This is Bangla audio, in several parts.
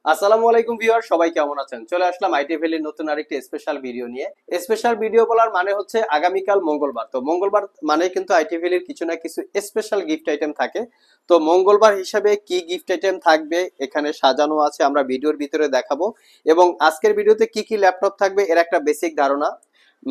আসসালামু আলাইকুম ভিউয়ার, সবাই কেমন আছেন? চলে আসলাম আইটি ভ্যালির নতুন আরেকটি স্পেশাল ভিডিও নিয়ে। স্পেশাল ভিডিও বলার মানে হচ্ছে আগামীকাল মঙ্গলবার, তো মঙ্গলবার মানে কিন্তু আইটি ভ্যালির কিছু না কিছু স্পেশাল গিফট আইটেম থাকে। তো মঙ্গলবার হিসাবে কি গিফট আইটেম থাকবে এখানে সাজানো আছে, আমরা ভিডিওর ভিতরে দেখাবো। এবং আজকের ভিডিওতে কি কি ল্যাপটপ থাকবে এর একটা বেসিক ধারণা।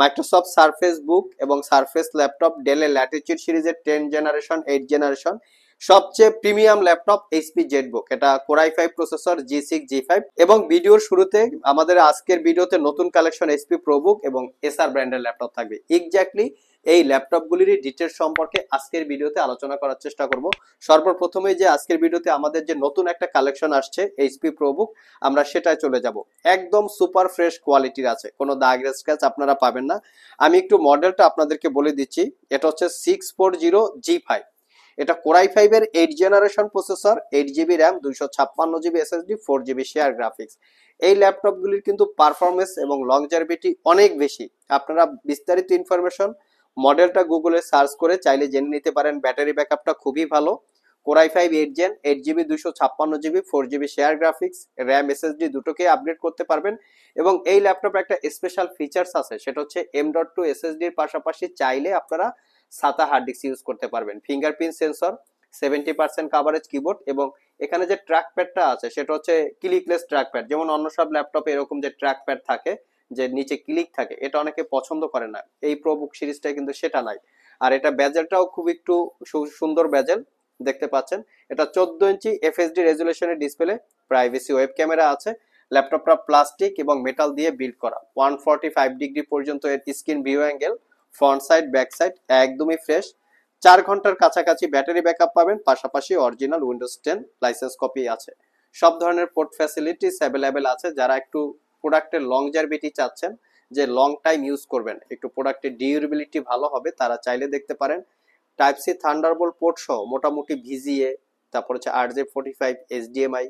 মাইক্রোসফট সারফেস বুক এবং সারফেস ল্যাপটপ, ডেলের ল্যাটিটিউড সিরিজের 10 জেনারেশন, 8 জেনারেশন, সবচেয়ে প্রিমিয়াম ল্যাপটপ এইচপি জেটবুক, এটা core i5 processor, G6 G5। এবং ভিডিওর শুরুতে আমাদের আজকের ভিডিওতে নতুন কালেকশন এইচপি প্রোবুক এবং এসআর ব্র্যান্ডের ল্যাপটপ থাকবে। এক্স্যাক্টলি এই ল্যাপটপগুলির ডিটেলস সম্পর্কে আজকের ভিডিওতে আলোচনা করার চেষ্টা করব। সর্বপ্রথমে যে আজকের ভিডিওতে আমাদের যে নতুন একটা কালেকশন আসছে এইচপি প্রোবুক, আমরা সেটাই চলে যাব। একদম সুপার ফ্রেশ কোয়ালিটির আছে, কোনো দাগ স্ক্র্যাচ আপনারা পাবেন না। আমি একটু মডেলটা আপনাদেরকে বলে দিচ্ছি। এটা হচ্ছে 640G5। এটা কোর i5 এর 8 generation processor, 8 GB RAM, 256 GB SSD, 4 GB share graphics. এই ল্যাপটপগুলির কিন্তু পারফরমেন্স এবং লংজারভিটি অনেক বেশি। আপনারা বিস্তারিত ইনফরমেশন মডেলটা গুগলে সার্চ করে চাইলে জেনে নিতে পারেন। ব্যাটারি ব্যাকআপটা খুবই ভালো। Core i5 8 gen, 8 GB, 256 GB, 4 GB share graphics, RAM SSD দুটোকে আপগ্রেড করতে পারবেন। এবং এই ল্যাপটপে একটা স্পেশাল ফিচার্স আছে, সেটা হচ্ছে M.2 এসএসডির পাশাপাশি চাইলে আপনারা সাতা হার্ড ডিস্ক ইউজ করতে পারবেন। ফিঙ্গারপ্রিন্ট সেন্সর, 70% কাভারেজ কিবোর্ড, এবং এখানে যে ট্র্যাক প্যাডটা আছে সেটা হচ্ছে ক্লিকলেস ট্র্যাক প্যাড। যেমন অন্য সব ল্যাপটপে এরকম যে ট্র্যাক প্যাড থাকে, যে নিচে ক্লিক থাকে, এটা অনেকে পছন্দ করে না। এই প্রোবুক সিরিজটা কিন্তু সেটা নাই। আর এটা বেজেলটাও খুব একটু সুন্দর বেজেল দেখতে পাচ্ছেন। এটা 14 ইঞ্চি এফএসডি রেজুলেশনের ডিসপ্লে, প্রাইভেসি ওয়েব ক্যামেরা আছে। ল্যাপটপটা প্লাস্টিক এবং মেটাল দিয়ে বিল্ড করা, 145 ডিগ্রি পর্যন্ত এর screen view angle, front side back side একদমই ফ্রেশ। 4 ঘন্টার কাছাকাছি ব্যাটারি ব্যাকআপ পাবেন, পাশাপাশি অরিজিনাল উইন্ডোজ 10 লাইসেন্স কপি আছে। সব ধরনের পোর্ট ফ্যাসিলিটিস অ্যাভেলেবেল আছে। যারা একটু প্রোডাক্টের লংজারভিটি চাচ্ছেন, যে লং টাইম ইউজ করবেন, একটু প্রোডাক্টের ডিউরেবিলিটি ভালো হবে, তারা চাইলে দেখতে পারেন। টাইপ সি থান্ডারবোল্ট পোর্ট সহ মোটামুটি ভিজিএ, তারপর হচ্ছে RJ45 HDMI,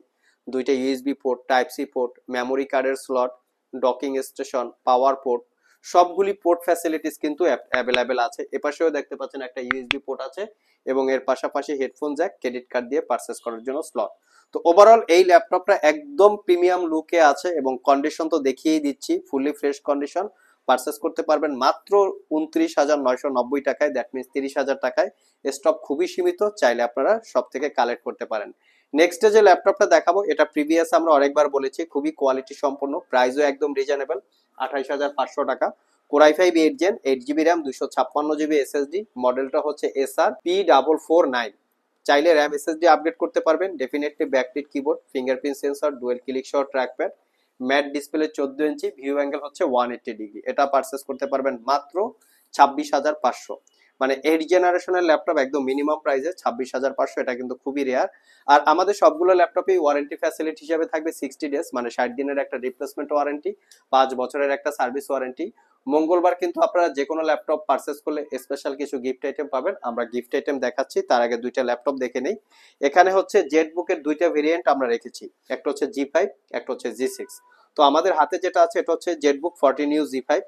দুইটা USB port, type C port, memory কার্ডের slot, docking station, power port, সবগুলি পোর্ট ফ্যাসিলিটিস কিন্তু অ্যাভেলেবেল আছে। এপাশেও দেখতে পাচ্ছেন একটা ইউএসবি পোর্ট আছে, এবং এর পাশাপাশি হেডফোন জ্যাক, ক্রেডিট কার্ড দিয়ে পারচেস করার জন্য স্লট। তো ওভারঅল এই ল্যাপটপটা একদম প্রিমিয়াম লুকে আছে, এবং কন্ডিশন তো দেখিয়েই দিচ্ছি, ফুললি ফ্রেশ কন্ডিশন। পারচেস করতে পারবেন মাত্র 29,990 টাকায়, দ্যাট মিনস 30,000 টাকায়। স্টক খুবই সীমিত, চাইলে আপনারা সব থেকে কালেক্ট করতে পারেন। নেক্সট যে ল্যাপটপটা দেখাবো, এটা প্রিভিয়াস আমরা অনেকবার বলেছি, খুবই কোয়ালিটি সম্পন্ন, প্রাইসও একদম রিজনেবল, 28,500 টাকা। Core i5 8 gen, 8 GB RAM, 256 GB SSD, মডেলটা হচ্ছে SR P449। চাইলে র্যাম এসএসডি আপগ্রেড করতে পারবেন। Definitely backlit keyboard, fingerprint sensor, dual click সহ ট্র্যাক প্যাড, ম্যাট ডিসপ্লে, 14 ইঞ্চি, ভিউ অ্যাঙ্গেল হচ্ছে 180 ডিগ্রি। এটা পারচেস করতে পারবেন মাত্র 26,500। মানে 8 জেনারেশনের ল্যাপটপ একদম মিনিমাম প্রাইসে 26,500, এটা কিন্তু খুবই রেয়ার। আর আমাদের সবগুলো ল্যাপটপে ওয়ারেন্টি ফ্যাসিলিটি হিসেবে থাকবে 60 ডেজ, মানে 60 দিনের একটা রিপ্লেসমেন্ট ওয়ারেন্টি, 5 বছরের একটা সার্ভিস ওয়ারেন্টি। মঙ্গলবার কিন্তু আপনারা যে কোনো ল্যাপটপ পারচেস করলে স্পেশাল কিছু গিফট আইটেম পাবেন। আমরা গিফট আইটেম দেখাচ্ছি, তার আগে দুইটা ল্যাপটপ দেখে নেই। এখানে হচ্ছে জেটবুকের দুইটা ভেরিয়েন্ট আমরা রেখেছি, একটা হচ্ছে G5, একটা হচ্ছে G6। তো আমাদের হাতে যেটা আছে এটা হচ্ছে Jetbook 14U G5।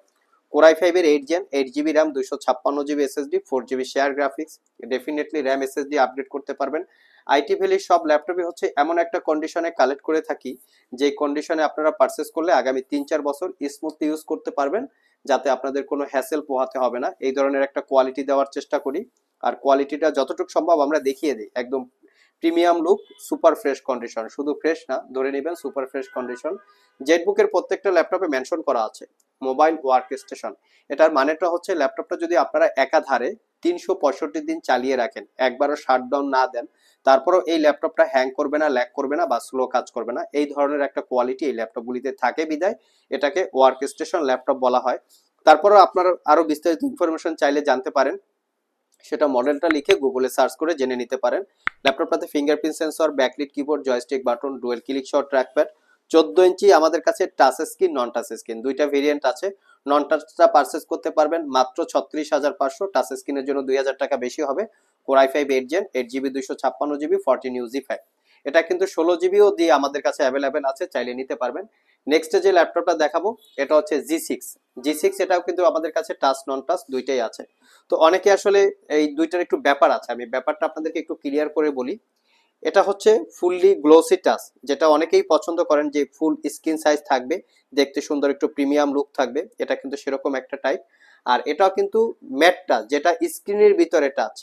Core i5 এর 8 gen, 8 GB RAM, 256 GB SSD, 4 GB share graphics. Definitely RAM SSD update করতে পারবেন। আইটি ভ্যালির সব ল্যাপটপই হচ্ছে এমন একটা কন্ডিশনে কালেক্ট করে থাকি, যে কন্ডিশনে আপনারা পারচেস করলে আগামী 3-4 বছর স্মুথলি ইউজ করতে পারবেন, যাতে আপনাদের কোনো হ্যাসেল পোহাতে হবে না। এই ধরনের একটা কোয়ালিটি দেওয়ার চেষ্টা করি। আর কোয়ালিটিটা যতটুকু সম্ভব আমরা দেখিয়ে দিই, একদম premium look, super fresh condition, শুধু ফ্রেশ না, ধরে নেবেন সুপার ফ্রেশ কন্ডিশন। জেটবুকের প্রত্যেকটা ল্যাপটপে মেনশন করা আছে মোবাইল ওয়ার্ক স্টেশন। এটার মানেটা হচ্ছে ল্যাপটপটা যদি আপনারা একাধারে 365 দিন চালিয়ে রাখেন, একবারও শাটডাউন না দেন, তারপরেও এই ল্যাপটপটা হ্যাং করবে না, ল্যাগ করবে না, বা স্লো কাজ করবে না। এই ধরনের একটা কোয়ালিটি এই ল্যাপটপগুলিতে থাকে, বিদায় এটাকে ওয়ার্ক স্টেশন ল্যাপটপ বলা হয়। তারপরেও আপনারা আরো বিস্তারিত ইনফরমেশন চাইলে জানতে পারেন, সেটা মডেলটা লিখে গুগলে সার্চ করে জেনে নিতে পারেন। ল্যাপটপটাতে fingerprint sensor, backlit keyboard, joystick button, dual click সহ ট্র্যাকপ্যাড, 14 ইঞ্চি আমাদের কাছে touch screen, non touch screen দুইটা ভেরিয়েন্ট আছে। নন টাচটা পারচেস করতে পারবেন মাত্র 36,500, টাচ স্ক্রিনের জন্য 2,000 টাকা বেশি হবে। Core i5 8 gen, 8 GB, 256 GB, 14U G5। এটা কিন্তু 16 জিবিও দিয়ে আমাদের কাছে অ্যাভেলেবেল আছে, চাইলে নিতে পারবেন। নেক্সট যে ল্যাপটপটা দেখাবো এটা হচ্ছে জি সিক্স। এটাও কিন্তু আমাদের কাছে টাচ নন টাচ দুইটাই আছে। তো অনেকে আসলে এই দুইটার একটু ব্যাপার আছে, আমি ব্যাপারটা আপনাদেরকে একটু ক্লিয়ার করে বলি। এটা হচ্ছে ফুললি গ্লোসি টাচ, যেটা অনেকেই পছন্দ করেন যে ফুল স্ক্রিন সাইজ থাকবে, দেখতে সুন্দর, একটু প্রিমিয়াম লুক থাকবে, এটা কিন্তু সেরকম একটা টাইপ। আর এটাও কিন্তু ম্যাট টাচ, যেটা স্ক্রিনের ভিতরে টাচ।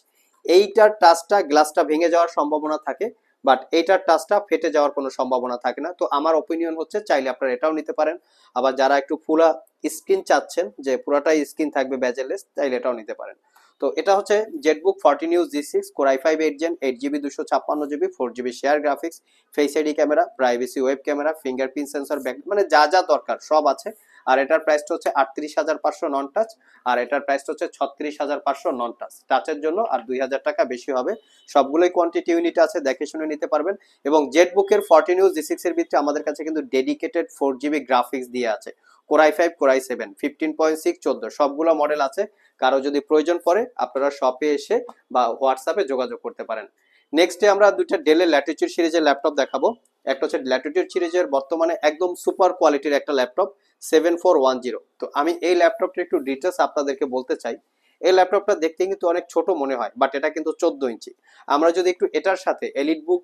এইটার টাচটা গ্লাসটা ভেঙে যাওয়ার সম্ভাবনা থাকে, বাট এইটার টাচটা ফেটে যাওয়ার কোনো সম্ভাবনা থাকে না। তো আমার অপিনিয়ন হচ্ছে চাইলে আপনারা এটাও নিতে পারেন। আবার যারা একটু ফুলা স্ক্রিন চাচ্ছেন, যে পুরাটাই স্ক্রিন থাকবে বেজেলেস, চাইলে এটাও নিতে পারেন। তো এটা হচ্ছে Jetbook 14 use G6 Core i5 8 Gen 8GB 256GB 4GB share graphics, face ID camera, privacy web camera, fingerprint sensor, back, মানে যা যা দরকার সব আছে। আর এটার প্রাইসটা হচ্ছে 38,500 নন টাচ, আর এটার প্রাইসটা হচ্ছে 36,500 নন টাচ। টাচের জন্য আর 2,000 টাকা বেশি হবে। সবগুলোই কোয়ান্টিটি ইউনিট আছে, দেখে শুনে নিতে পারবেন। এবং জেটবুকের 14 ইউজ G6 এর ভিতরে আমাদের কাছে কিন্তু ডেডিকেটেড 4GB গ্রাফিক্স দিয়ে আছে। Core i5 Core i7 15.6 14 সবগুলো মডেল আছে। কারো যদি প্রয়োজন পড়ে আপনারা শপে এসে বা হোয়াটসঅ্যাপে যোগাযোগ করতে পারেন। নেক্সটে আমরা দুইটা ডেলের ল্যাটিটিউড সিরিজের ল্যাপটপ দেখাবো। একটা হচ্ছে ল্যাটিটিউড সিরিজের বর্তমানে একদম সুপার কোয়ালিটির একটা ল্যাপটপ 7410। তো আমি এই ল্যাপটপটা একটু ডিটেলস আপনাদেরকে বলতে চাই। এই ল্যাপটপটা দেখতে কিন্তু অনেক ছোট মনে হয়, বাট এটা কিন্তু 14 ইঞ্চি। আমরা যদি একটু এটার সাথে এলিটবুক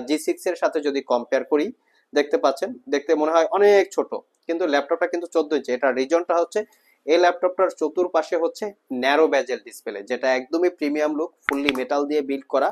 G6 এর সাথে যদি কম্পেয়ার করি, দেখতে পাচ্ছেন দেখতে মনে হয় অনেক ছোট, কিন্তু ল্যাপটপটা কিন্তু 14 ইঞ্চি। এটার রিজনটা হচ্ছে এই ল্যাপটপটার চতুর্পাশে হচ্ছে ন্যারো বেজেল ডিসপ্লে, যেটা একদমই প্রিমিয়াম লুক, ফুললি মেটাল দিয়ে বিল্ড করা।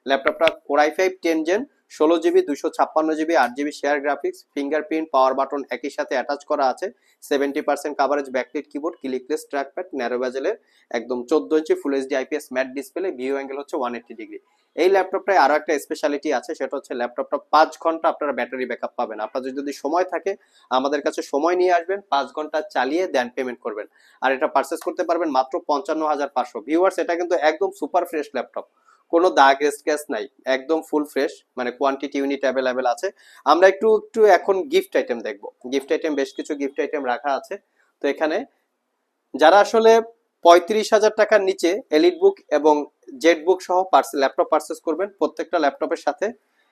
ল্যাপটপটা Core i5 10 Gen 16GB 256GB 8GB share graphics, fingerprint, power button একই সাথে অ্যাটাচ করা আছে, 70% coverage, backlight keyboard, clickless trackpad, narrow বেজেলের একদম 14 inch full HD IPS matte display, view angle হচ্ছে 180 ডিগ্রি। এই ল্যাপটপটায় আরো একটা স্পেশালিটি আছে, সেটা হচ্ছে ল্যাপটপটা 5 ঘন্টা আপনারা ব্যাটারি ব্যাকআপ পাবেন। আপনাদের যদি সময় থাকে আমাদের কাছে সময় নিয়ে আসবেন, 5 ঘন্টা চালিয়ে দেন পেমেন্ট করবেন। আর এটা পারচেস করতে পারবেন মাত্র 55,500। ভিউয়ার্স, এটা কিন্তু একদম সুপার ফ্রেশ ল্যাপটপ, কোনো দাগ স্ক্র্যাচ নাই, একদম ফুল ফ্রেশ, মানে কোয়ান্টিটি ইউনিট অ্যাভেলেবেল আছে। আমরা একটু একটু এখন গিফট আইটেম দেখবো। গিফট আইটেম বেশ কিছু গিফট আইটেম রাখা আছে। তো এখানে যারা আসলে 35,000 টাকার নিচে এলিটবুক এবং জেটবুক সহ ল্যাপটপ পারচেস করবেন, প্রত্যেকটা ল্যাপটপের সাথে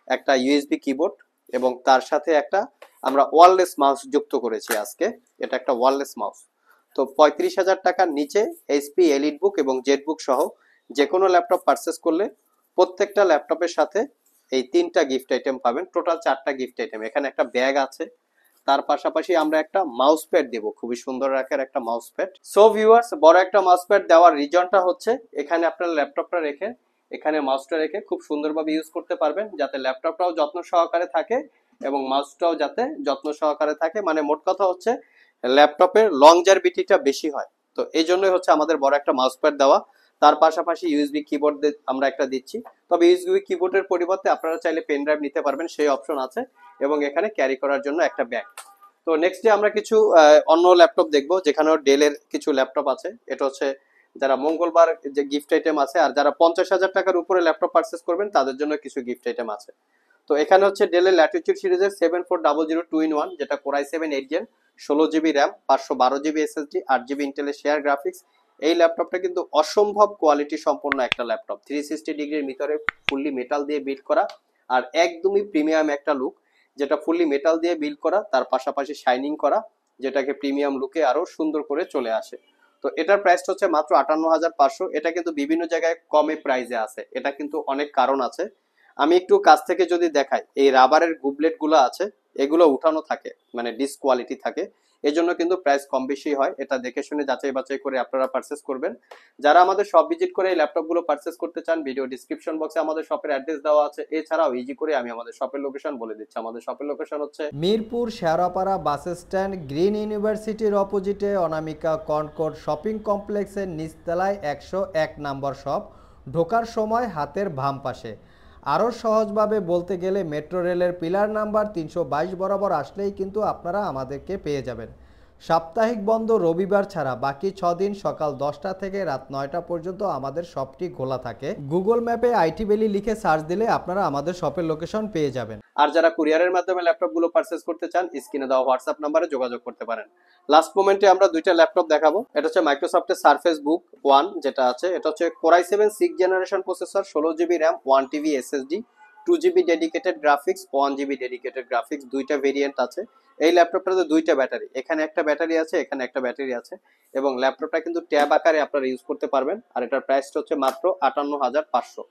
একটা ইউএসবি কিবোর্ড এবং তার সাথে একটা আমরা ওয়্যারলেস মাউস যুক্ত করেছি আজকে। এটা একটা ওয়্যারলেস মাউস। তো 35,000 টাকার নিচে এইচপি এলিটবুক এবং জেটবুক সহ যে কোনো ল্যাপটপ পারচেস করলে প্রত্যেকটা ল্যাপটপের সাথে এই 3টা গিফট আইটেম পাবেন, টোটাল 4টা গিফট আইটেম। এখানে একটা ব্যাগ আছে, তার পাশাপাশি আমরা একটা মাউস প্যাড দেব, খুবই সুন্দর রাখার একটা মাউস প্যাড। সো ভিউয়ার্স, বড় একটা মাউস প্যাড দেওয়ার রিজনটা হচ্ছে এখানে আপনার ল্যাপটপটা রেখে এখানে মাউসটা রেখে খুব সুন্দরভাবে ইউজ করতে পারবেন, যাতে ল্যাপটপটাও যত্ন সহকারে থাকে এবং মাউসটাও যাতে যত্ন সহকারে থাকে। মানে মোট কথা হচ্ছে ল্যাপটপের লংজারভিটিটা বেশি হয়। তো এই জন্যই হচ্ছে আমাদের বড় একটা মাউস প্যাড দেওয়া। তার পাশাপাশি ইউএসবি কিবোর্ড আমরা একটা দিচ্ছি। তবে ইউএসবি কিবোর্ডের পরিবর্তে আপনারা চাইলে পেন ড্রাইভ নিতে পারবেন, সেই অপশন আছে। এবং এখানে ক্যারি করার জন্য একটা ব্যাগ। তো নেক্সট ডে আমরা কিছু অন্য ল্যাপটপ দেখবো, যেখানেও ডেলের কিছু ল্যাপটপ আছে। এটা হচ্ছে যারা মঙ্গলবার যে গিফট আইটেম আছে, আর যারা 50,000 টাকার উপরে ল্যাপটপ পারচেস করবেন তাদের জন্য কিছু গিফট আইটেম আছে। তো এখানে হচ্ছে ডেলের ল্যাটিটিউড সিরিজের 7400 2-in-1, যেটা Core i7 8 Gen 16GB RAM, 512GB SSD, 8GB ইন্টেলের শেয়ার গ্রাফিক্স। এই ল্যাপটপটা কিন্তু অসম্ভব কোয়ালিটি সম্পন্ন একটা ল্যাপটপ, 360 ডিগ্রির ভিতরে ফুললি মেটাল দিয়ে বিল্ড করা, আর একদমই প্রিমিয়াম একটা লুক, যেটা ফুললি মেটাল দিয়ে বিল্ড করা, তার পাশাপাশি শাইনিং করা, যেটাকে প্রিমিয়াম লুকে আরো সুন্দর করে চলে আসে। তো এটার প্রাইসটা হচ্ছে মাত্র 58,500। এটা কিন্তু বিভিন্ন জায়গায় কমে প্রাইসে আছে, এটা কিন্তু অনেক কারণ আছে। আমি একটু কাছ থেকে যদি দেখাই, এই রাবারের গুবলেট গুলো আছে, এগুলো উঠানো থাকে, মানে ডিস কোয়ালিটি থাকে, এই জন্য কিন্তু প্রাইস কম বেশি হয়। এটা দেখে শুনে যাচাই বাছাই করে আপনারা পারচেস করবেন। যারা আমাদের শপ ভিজিট করে এই ল্যাপটপ গুলো পারচেস করতে চান, ভিডিও ডিসক্রিপশন বক্সে আমাদের শপের অ্যাড্রেস দেওয়া আছে। এছাড়াও ইজি করে আমি আমাদের শপের লোকেশন বলে দিচ্ছি। আমাদের শপের লোকেশন হচ্ছে Mirpur Shewrapara bus stand, green ইউনিভার্সিটির অপোজিটে অনামিকা কনকর্ড শপিং কমপ্লেক্সের নিচতলায় 101 নম্বর শপ। ঢোকার সময় হাতের বাম পাশে। আরও সহজভাবে বলতে গেলে মেট্রো রেলের পিলার নাম্বার 322 বরাবর আসলেই কিন্তু আপনারা আমাদেরকে পেয়ে যাবেন। সাপ্তাহিক বন্ধ রবিবার ছাড়া বাকি 6 দিন সকাল 10টা থেকে রাত 9টা পর্যন্ত আমাদের শপটি খোলা থাকে। গুগল ম্যাপে আইটি ভ্যালি লিখে সার্চ দিলে আপনারা আমাদের শপের লোকেশন পেয়ে যাবেন। আর যারা কুরিয়ারের মাধ্যমে ল্যাপটপ গুলো পারচেস করতে চান, স্ক্রিনে দেওয়া হোয়াটসঅ্যাপ নাম্বারে যোগাযোগ করতে পারেন। লাস্ট মোমেন্টে আমরা দুইটা ল্যাপটপ দেখাবো। এটা হচ্ছে মাইক্রোসফটের সারফেস বুক 1, যেটা আছে এটা হচ্ছে Core i7 6th generation processor, 16GB RAM, 1TB SSD, 2GB dedicated graphics, 1GB dedicated graphics, দুইটা ভেরিয়েন্ট আছে। এই ল্যাপটপটাতে দুইটা ব্যাটারি, এখানে একটা ব্যাটারি আছে, এখানে একটা ব্যাটারি আছে, এবং ল্যাপটপটা কিন্তু ট্যাব আকারে আপনারা ইউজ করতে পারবেন। আর এটার প্রাইসটা হচ্ছে মাত্র 58,500।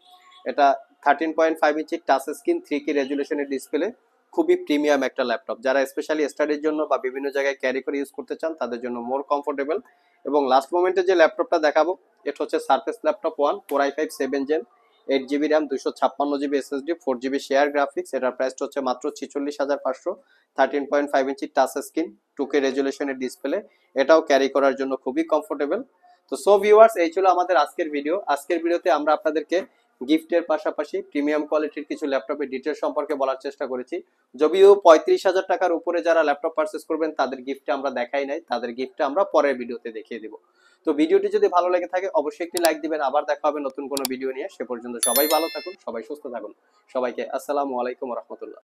এটা 13.5 ইঞ্চি টাচ স্ক্রিন 3K রেজুলেশনের ডিসপ্লে, খুবই প্রিমিয়াম একটা ল্যাপটপ। যারা স্পেশালি স্টাডির জন্য বা বিভিন্ন জায়গায় ক্যারি করে ইউজ করতে চান তাদের জন্য মোর কমফোর্টেবল। এবং লাস্ট মোমেন্টে যে ল্যাপটপটা দেখাবো এটা হচ্ছে Surface laptop 1 Core i5 7 Gen, 8GB RAM, 256GB SSD, 4GB share graphics. এটার প্রাইস হচ্ছে মাত্র 46,500। 13.5 ইঞ্চি টাচ স্ক্রিন, 2K রেজুলেশনের ডিসপ্লে, এটাও ক্যারি করার জন্য খুবই কমফোর্টেবল। তো সো ভিউয়ার্স, এই ছিল আমাদের আজকের ভিডিও। আজকের ভিডিওতে আমরা আপনাদেরকে গিফটের পাশাপাশি প্রিমিয়াম কোয়ালিটির কিছু ল্যাপটপের ডিটেলস সম্পর্কে বলার চেষ্টা করেছি। যদিও 35,000 টাকার উপরে যারা ল্যাপটপ পারচেস করবেন তাদের গিফটে আমরা দেখাই নাই, তাদের গিফটে আমরা পরের ভিডিওতে দেখিয়ে দিব। তো ভিডিওটি যদি ভালো লেগে থাকে অবশ্যই একটি লাইক দিবেন। আবার দেখা হবে নতুন কোনো ভিডিও নিয়ে। সে পর্যন্ত সবাই ভালো থাকুন, সবাই সুস্থ থাকুন। সবাইকে আসসালামু আলাইকুম ওয়া রাহমাতুল্লাহ।